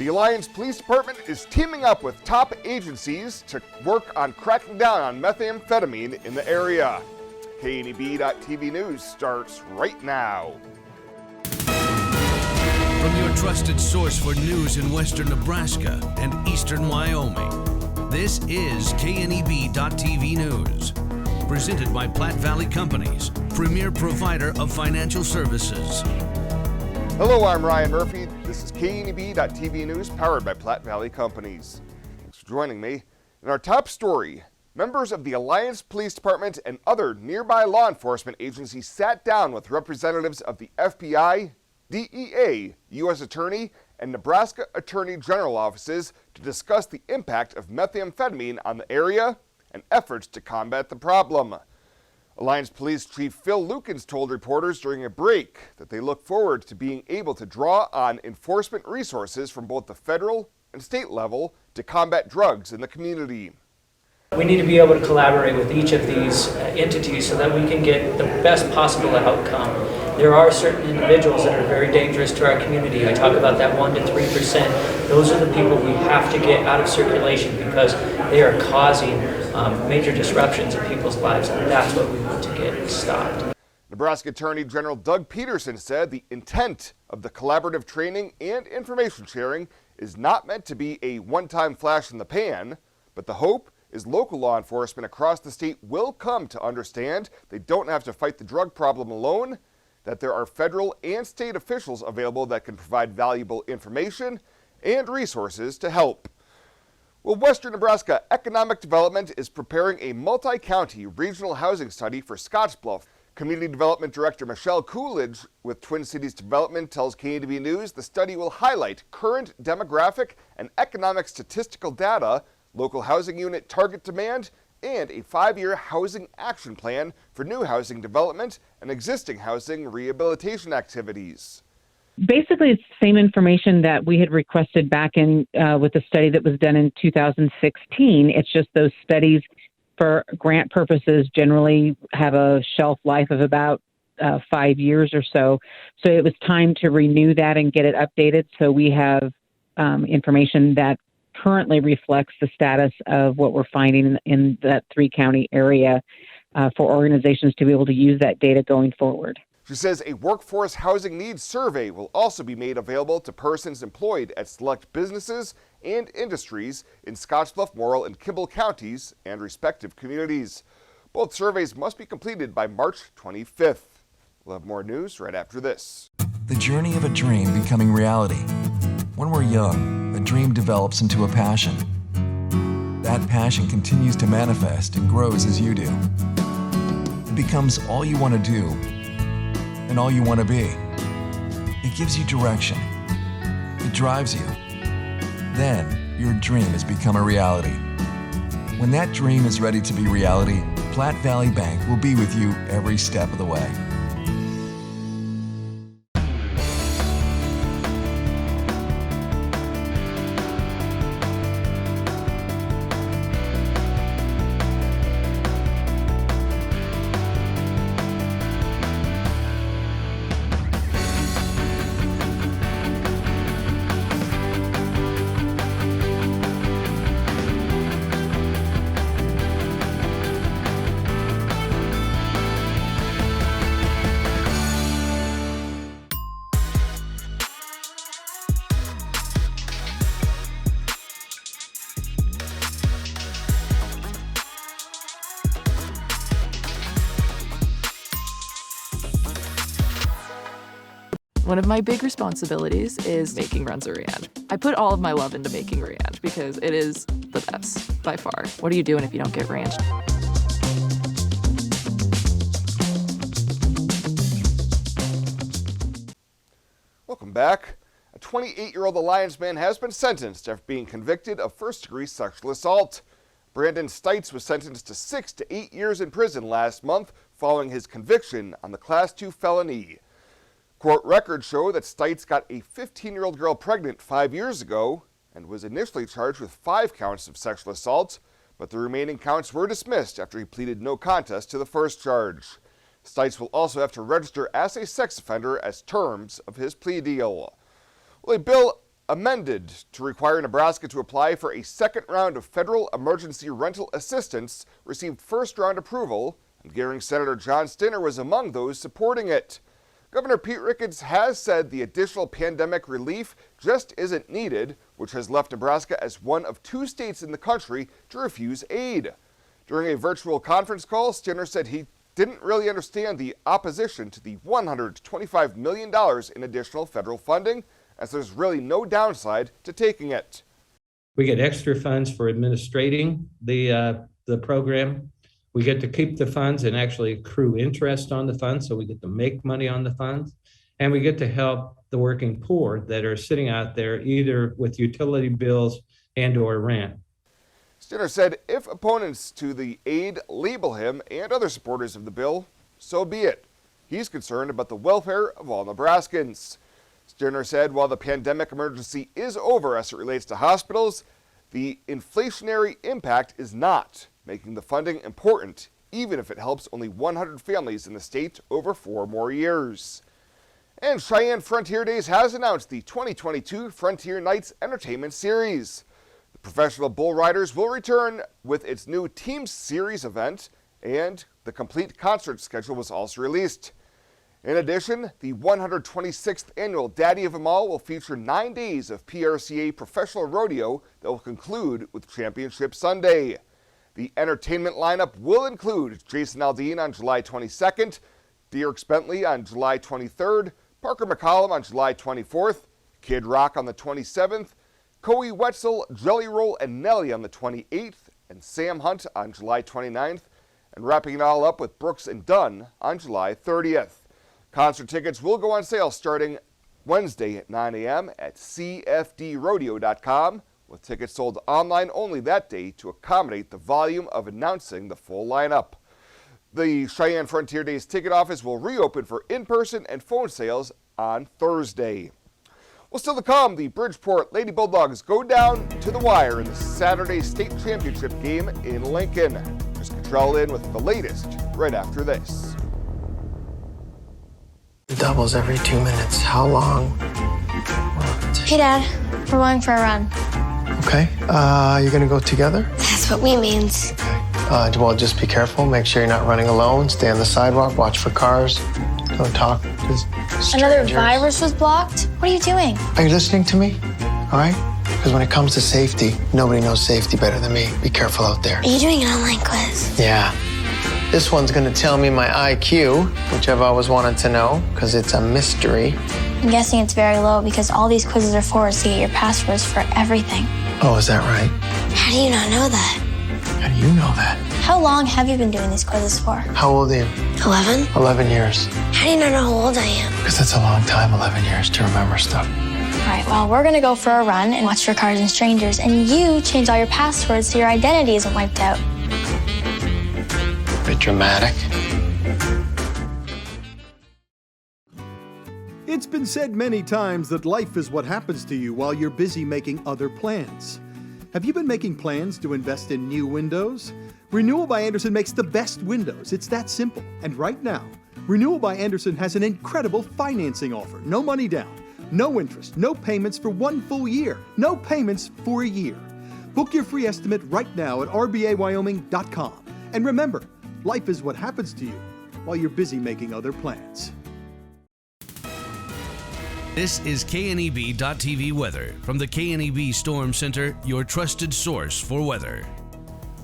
The Alliance Police Department is teaming up with top agencies to work on cracking down on methamphetamine in the area. KNEB.TV News starts right now. From your trusted source for news in western Nebraska and eastern Wyoming, this is KNEB.TV News. Presented by Platte Valley Companies, premier provider of financial services. Hello, I'm Ryan Murphy. This is KNEB.TV News, powered by Platte Valley Companies. Thanks for joining me. In our top story, members of the Alliance Police Department and other nearby law enforcement agencies sat down with representatives of the FBI, DEA, U.S. Attorney, and Nebraska Attorney General offices to discuss the impact of methamphetamine on the area and efforts to combat the problem. Alliance Police Chief Phil Lukens told reporters during a break that they look forward to being able to draw on enforcement resources from both the federal and state level to combat drugs in the community. We need to be able to collaborate with each of these entities so that we can get the best possible outcome. There are certain individuals that are very dangerous to our community. I talk about that 1 to 3%. Those are the people we have to get out of circulation because they are causing major disruptions in people's lives, and that's what we want to get stopped. Nebraska Attorney General Doug Peterson said the intent of the collaborative training and information sharing is not meant to be a one-time flash in the pan, but the hope is local law enforcement across the state will come to understand they don't have to fight the drug problem alone, that there are federal and state officials available that can provide valuable information and resources to help. Well, Western Nebraska Economic Development is preparing a multi-county regional housing study for Scottsbluff. Community Development Director Michelle Coolidge with Twin Cities Development tells KNEB News the study will highlight current demographic and economic statistical data, local housing unit target demand, and a 5-year housing action plan for new housing development and existing housing rehabilitation activities. Basically, it's the same information that we had requested back in with the study that was done in 2016. It's just those studies for grant purposes generally have a shelf life of about 5 years or so. So it was time to renew that and get it updated. So we have information that currently reflects the status of what we're finding in that 3-county area for organizations to be able to use that data going forward. She says a workforce housing needs survey will also be made available to persons employed at select businesses and industries in Scottsbluff, Morrill, and Kimball counties and respective communities. Both surveys must be completed by March 25th. We'll have more news right after this. The journey of a dream becoming reality. When we're young, a dream develops into a passion. That passion continues to manifest and grows as you do. It becomes all you want to do and all you want to be. It gives you direction. It drives you. Then your dream has become a reality. When that dream is ready to be reality, Platte Valley Bank will be with you every step of the way. One of my big responsibilities is making Runza Rand. I put all of my love into making Rand because it is the best by far. What are you doing if you don't get Rand? Welcome back. A 28-year-old Alliance man has been sentenced after being convicted of first-degree sexual assault. Brandon Stites was sentenced to 6 to 8 years in prison last month following his conviction on the Class 2 felony. Court records show that Stites got a 15-year-old girl pregnant 5 years ago and was initially charged with 5 counts of sexual assault, but the remaining counts were dismissed after he pleaded no contest to the first charge. Stites will also have to register as a sex offender as terms of his plea deal. Well, amended to require Nebraska to apply for a second round of federal emergency rental assistance, received first-round approval, and Gering Senator John Stinner was among those supporting it. Governor Pete Ricketts has said the additional pandemic relief just isn't needed, which has left Nebraska as one of 2 states in the country to refuse aid. During a virtual conference call, Stinner said he didn't really understand the opposition to the $125 million in additional federal funding, as there's really no downside to taking it. We get extra funds for administrating the program. We get to keep the funds and actually accrue interest on the funds, so we get to make money on the funds. And we get to help the working poor that are sitting out there either with utility bills and or rent. Stinner said if opponents to the aid label him and other supporters of the bill, so be it. He's concerned about the welfare of all Nebraskans. Stinner said while the pandemic emergency is over as it relates to hospitals, the inflationary impact is not, making the funding important, even if it helps only 100 families in the state over 4 more years. And Cheyenne Frontier Days has announced the 2022 Frontier Nights Entertainment Series. The professional bull riders will return with its new Team Series event, and the complete concert schedule was also released. In addition, the 126th annual Daddy of 'em All will feature 9 days of PRCA professional rodeo that will conclude with Championship Sunday. The entertainment lineup will include Jason Aldean on July 22nd, Dierks Bentley on July 23rd, Parker McCollum on July 24th, Kid Rock on the 27th, Coey Wetzel, Jelly Roll, and Nelly on the 28th, and Sam Hunt on July 29th, and wrapping it all up with Brooks and Dunn on July 30th. Concert tickets will go on sale starting Wednesday at 9 a.m. at cfdrodeo.com, with tickets sold online only that day to accommodate the volume of announcing the full lineup. The Cheyenne Frontier Days ticket office will reopen for in-person and phone sales on Thursday. Well, still to come, the Bridgeport Lady Bulldogs go down to the wire in the Saturday state championship game in Lincoln. Chris Cottrell in with the latest right after this. Doubles every 2 minutes. How long? Hey, Dad. We're going for a run. Okay. You're gonna go together? That's what we means. Well, just be careful. Make sure you're not running alone. Stay on the sidewalk. Watch for cars. Don't talk to strangers. Another virus was blocked? What are you doing? Are you listening to me? All right? Because when it comes to safety, nobody knows safety better than me. Be careful out there. Are you doing an online quiz? Yeah. This one's gonna tell me my IQ, which I've always wanted to know, because it's a mystery. I'm guessing it's very low because all these quizzes are for is to get your passwords for everything. Oh, is that right? How do you not know that? How do you know that? How long have you been doing these quizzes for? How old are you? 11? 11 years. How do you not know how old I am? Because that's a long time, 11 years, to remember stuff. All right, well, we're gonna go for a run and watch for cars and strangers, and you change all your passwords so your identity isn't wiped out. Bit dramatic. It's been said many times that life is what happens to you while you're busy making other plans. Have you been making plans to invest in new windows? Renewal by Andersen makes the best windows. It's that simple. And right now, Renewal by Andersen has an incredible financing offer. No money down, no interest, no payments for 1 full year. No payments for a year. Book your free estimate right now at rbawyoming.com. And remember, life is what happens to you while you're busy making other plans. This is KNEB.TV weather from the KNEB Storm Center, your trusted source for weather.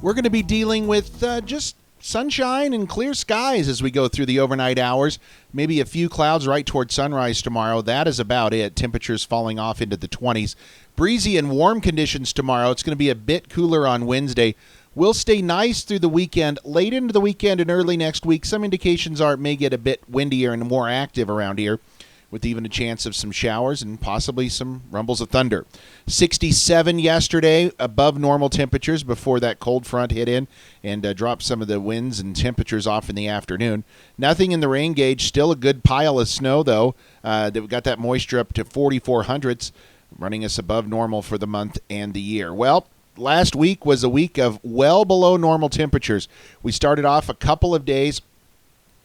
We're going to be dealing with just sunshine and clear skies as we go through the overnight hours. Maybe a few clouds right toward sunrise tomorrow. That is about it. Temperatures falling off into the 20s. Breezy and warm conditions tomorrow. It's going to be a bit cooler on Wednesday. Will stay nice through the weekend. Late into the weekend and early next week, some indications are it may get a bit windier and more active around here, with even a chance of some showers and possibly some rumbles of thunder. 67 yesterday, above normal temperatures before that cold front hit in and dropped some of the winds and temperatures off in the afternoon. Nothing in the rain gauge, still a good pile of snow, though. That got that moisture up to 4,400ths, running us above normal for the month and the year. Well, last week was a week of well below normal temperatures. We started off a couple of days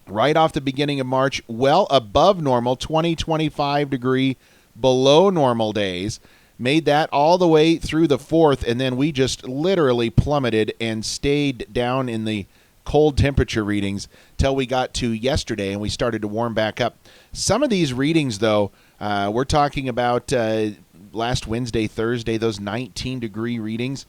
right off the beginning of March, well above normal, 20, 25 degree below normal days. Made that all the way through the 4th, and then we just literally plummeted and stayed down in the cold temperature readings till we got to yesterday, and we started to warm back up. Some of these readings, though, we're talking about last Wednesday, Thursday, those 19-degree readings.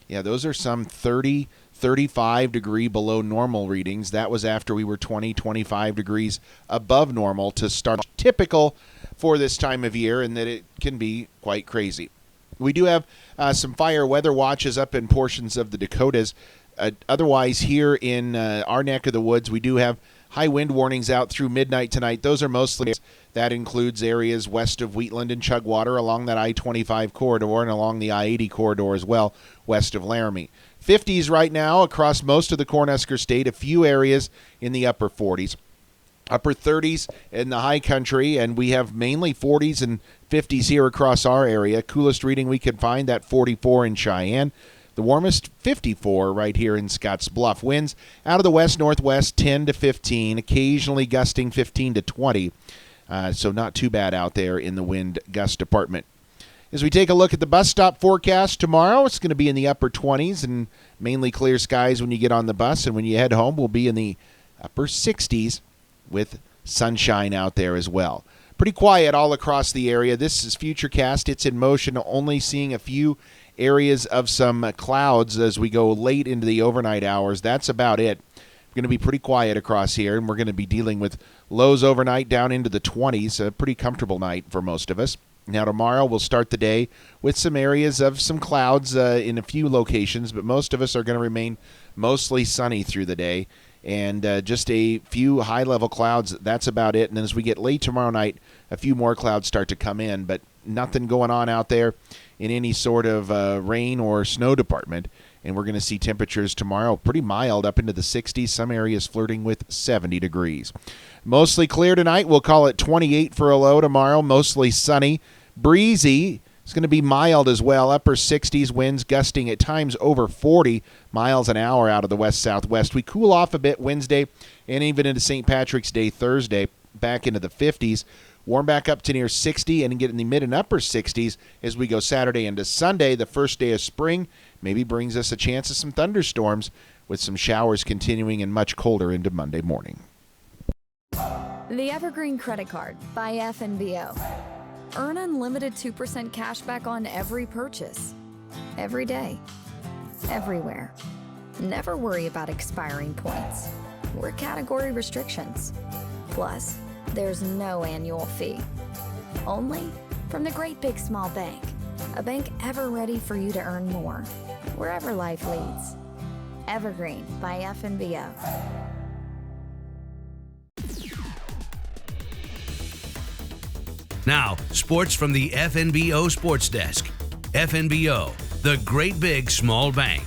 Yeah, those are some 30, 35 degree below normal readings. That was after we were 20, 25 degrees above normal to start. Typical for this time of year, and that it can be quite crazy. We do have some fire weather watches up in portions of the Dakotas. Otherwise, here in our neck of the woods, we do have high wind warnings out through midnight tonight. Those are mostly, that includes areas west of Wheatland and Chugwater along that I-25 corridor and along the I-80 corridor as well, west of Laramie. 50s right now across most of the Cornhusker State, a few areas in the upper 40s. Upper 30s in the high country, and we have mainly 40s and 50s here across our area. Coolest reading we could find, that 44 in Cheyenne. The warmest, 54 right here in Scotts Bluff. Winds out of the west-northwest, 10 to 15, occasionally gusting 15 to 20. So not too bad out there in the wind gust department. As we take a look at the bus stop forecast tomorrow, it's going to be in the upper 20s and mainly clear skies when you get on the bus. And when you head home, we'll be in the upper 60s with sunshine out there as well. Pretty quiet all across the area. This is Futurecast. It's in motion, only seeing a few areas of some clouds as we go late into the overnight hours. That's about it. We're going to be pretty quiet across here, and we're going to be dealing with lows overnight down into the 20s. A pretty comfortable night for most of us. Now tomorrow we'll start the day with some areas of some clouds in a few locations, but most of us are going to remain mostly sunny through the day. And just a few high-level clouds, that's about it. And then as we get late tomorrow night, a few more clouds start to come in, but nothing going on out there in any sort of rain or snow department. And we're going to see temperatures tomorrow pretty mild up into the 60s, some areas flirting with 70 degrees. Mostly clear tonight. We'll call it 28 for a low tomorrow, mostly sunny. Breezy. It's going to be mild as well, upper 60s, winds gusting at times over 40 miles an hour out of the west-southwest. We cool off a bit Wednesday and even into St. Patrick's Day Thursday, back into the 50s. Warm back up to near 60 and get in the mid and upper 60s as we go Saturday into Sunday, the first day of spring. Maybe brings us a chance of some thunderstorms with some showers continuing and much colder into Monday morning. The Evergreen Credit Card by FNBO. Earn unlimited 2% cash back on every purchase. Every day. Everywhere. Never worry about expiring points or category restrictions. Plus, there's no annual fee. Only from the Great Big Small Bank. A bank ever ready for you to earn more, wherever life leads. Evergreen by FNBO. Now, sports from the FNBO Sports Desk. FNBO, the Great Big Small Bank.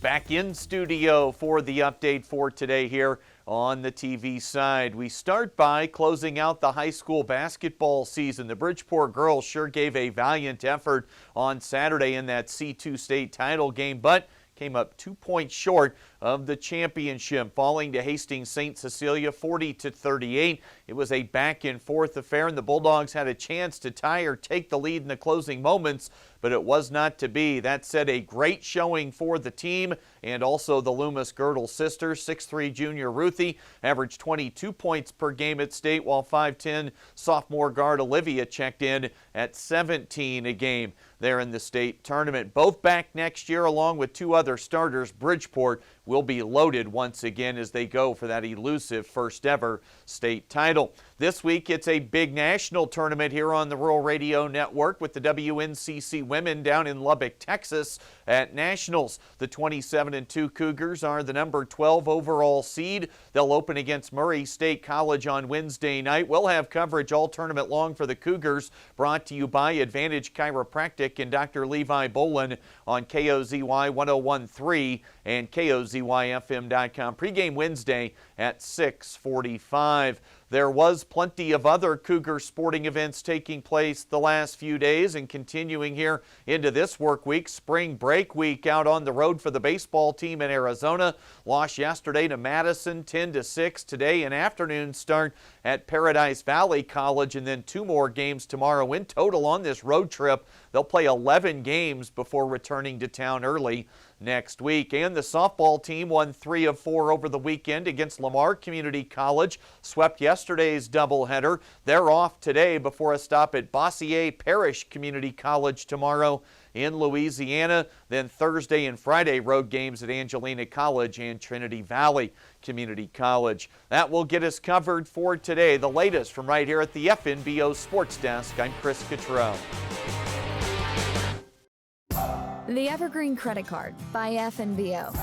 Back in studio for the update for today here on the TV side. We start by closing out the high school basketball season. The Bridgeport girls sure gave a valiant effort on Saturday in that C2 state title game, but came up 2 points short of the championship, falling to Hastings St. Cecilia 40-38. It was a back-and-forth affair, and the Bulldogs had a chance to tie or take the lead in the closing moments, but it was not to be. That said, a great showing for the team and also the Loomis Girdle sisters. 6'3" junior Ruthie averaged 22 points per game at state, while 5'10" sophomore guard Olivia checked in at 17 a game there in the state tournament. Both back next year along with two other starters. Bridgeport will be loaded once again as they go for that elusive first ever state title. This week it's a big national tournament here on the Rural Radio Network with the WNCC women down in Lubbock, Texas at Nationals. The 27-2 Cougars are the number 12 overall seed. They'll open against Murray State College on Wednesday night. We'll have coverage all tournament long for the Cougars, brought to you by Advantage Chiropractic and Dr. Levi Bolin on KOZY 101.3 and KOZYFM.com. Pregame Wednesday at 6:45. There was plenty of other Cougar sporting events taking place the last few days and continuing here into this work week. Spring break week out on the road for the baseball team in Arizona. Lost yesterday to Madison 10-6. Today an afternoon start at Paradise Valley College, and then 2 more games tomorrow. In total on this road trip, they'll play 11 games before returning to town early next week. And the softball team won 3 of 4 over the weekend against Lamar Community College. Swept yesterday's doubleheader. They're off today before a stop at Bossier Parish Community College tomorrow in Louisiana. Then Thursday and Friday road games at Angelina College and Trinity Valley Community College. That will get us covered for today. The latest from right here at the FNBO Sports Desk. I'm Chris Cottrell. The Evergreen Credit Card by FNBO.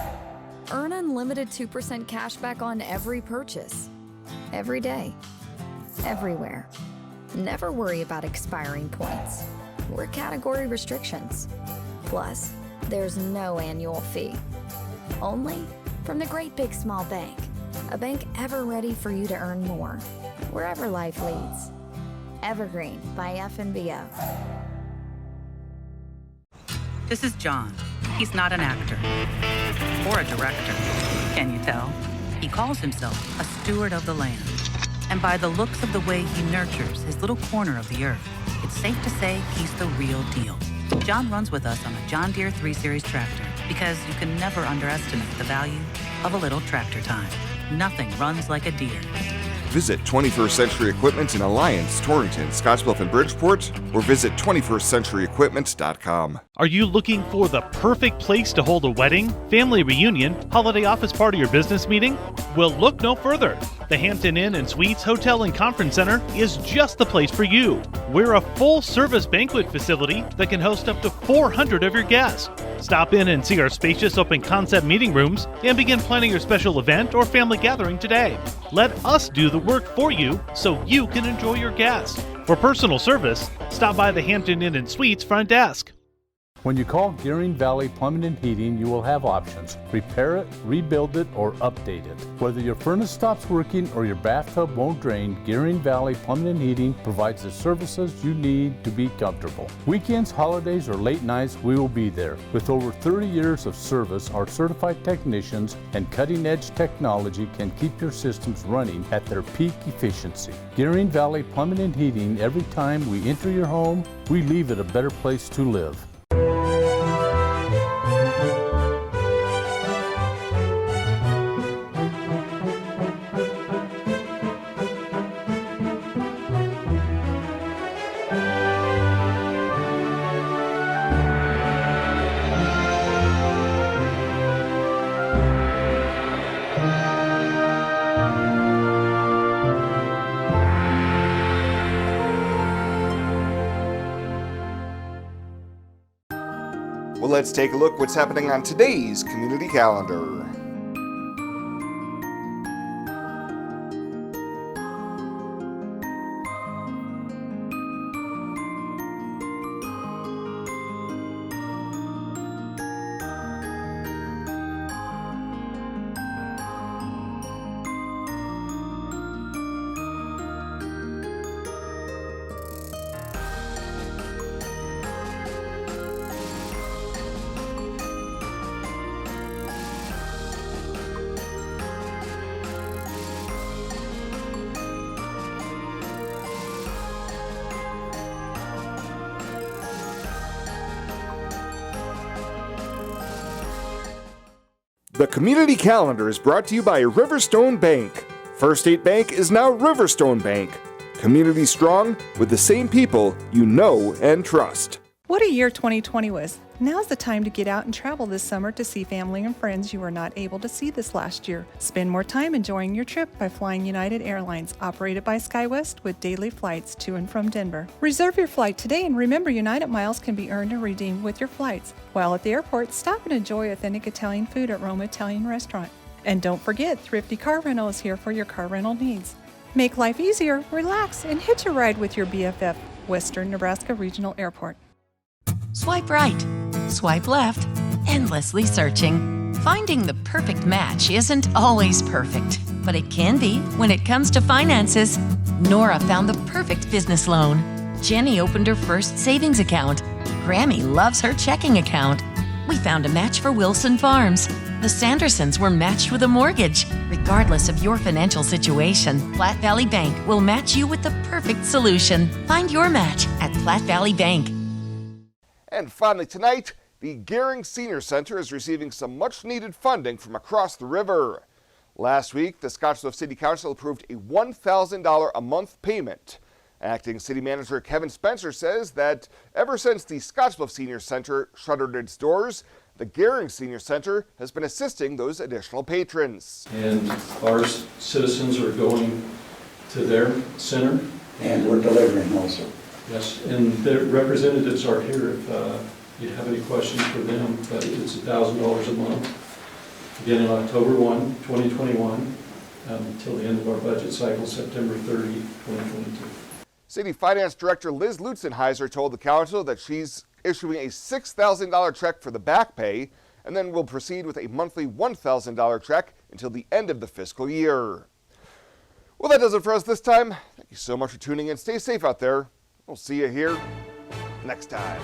Earn unlimited 2% cash back on every purchase. Every day. Everywhere. Never worry about expiring points or category restrictions. Plus, there's no annual fee. Only from the Great Big Small Bank. A bank ever ready for you to earn more, wherever life leads. Evergreen by FNBO. This is John. He's not an actor or a director. Can you tell? He calls himself a steward of the land. And by the looks of the way he nurtures his little corner of the earth, it's safe to say he's the real deal. John runs with us on a John Deere 3 Series tractor because you can never underestimate the value of a little tractor time. Nothing runs like a Deere. Visit 21st Century Equipment in Alliance, Torrington, Scottsbluff, and Bridgeport, or visit 21stcenturyequipment.com. Are you looking for the perfect place to hold a wedding, family reunion, holiday office party, or business meeting? Well, look no further. The Hampton Inn and Suites Hotel and Conference Center is just the place for you. We're a full-service banquet facility that can host up to 400 of your guests. Stop in and see our spacious open-concept meeting rooms and begin planning your special event or family gathering today. Let us do the work for you so you can enjoy your guests. For personal service, stop by the Hampton Inn and Suites front desk. When you call Gearing Valley Plumbing and Heating, you will have options. Repair it, rebuild it, or update it. Whether your furnace stops working or your bathtub won't drain, Gearing Valley Plumbing and Heating provides the services you need to be comfortable. Weekends, holidays, or late nights, we will be there. With over 30 years of service, our certified technicians and cutting-edge technology can keep your systems running at their peak efficiency. Gearing Valley Plumbing and Heating, every time we enter your home, we leave it a better place to live. Well, let's take a look what's happening on today's community calendar. The community calendar is brought to you by Riverstone Bank. First State Bank is now Riverstone Bank. Community strong with the same people you know and trust. What a year 2020 was. Now's the time to get out and travel this summer to see family and friends you were not able to see this last year. Spend more time enjoying your trip by flying United Airlines, operated by SkyWest with daily flights to and from Denver. Reserve your flight today and remember United miles can be earned and redeemed with your flights. While at the airport, stop and enjoy authentic Italian food at Roma Italian Restaurant. And don't forget, Thrifty Car Rental is here for your car rental needs. Make life easier, relax, and hitch a ride with your BFF, Western Nebraska Regional Airport. Swipe right, swipe left, endlessly searching. Finding the perfect match isn't always perfect. but it can be when it comes to finances. Nora found the perfect business loan. Jenny opened her first savings account. Grammy loves her checking account. We found a match for Wilson Farms. The Sandersons were matched with a mortgage. Regardless of your financial situation, Platte Valley Bank will match you with the perfect solution. Find your match at Platte Valley Bank. And finally tonight, the Gering Senior Center is receiving some much-needed funding from across the river. Last week, the Scottsbluff City Council approved a $1,000 a month payment. Acting City Manager Kevin Spencer says that ever since the Scottsbluff Senior Center shuttered its doors, the Gering Senior Center has been assisting those additional patrons. And our citizens are going to their center. And we're delivering also. Yes, and their representatives are here if you have any questions for them, but it's $1,000 a month, beginning October 1, 2021, until the end of our budget cycle, September 30, 2022. City Finance Director Liz Lutzenheiser told the council that she's issuing a $6,000 check for the back pay and then will proceed with a monthly $1,000 check until the end of the fiscal year. Well, that does it for us this time. Thank you so much for tuning in. Stay safe out there. We'll see you here next time.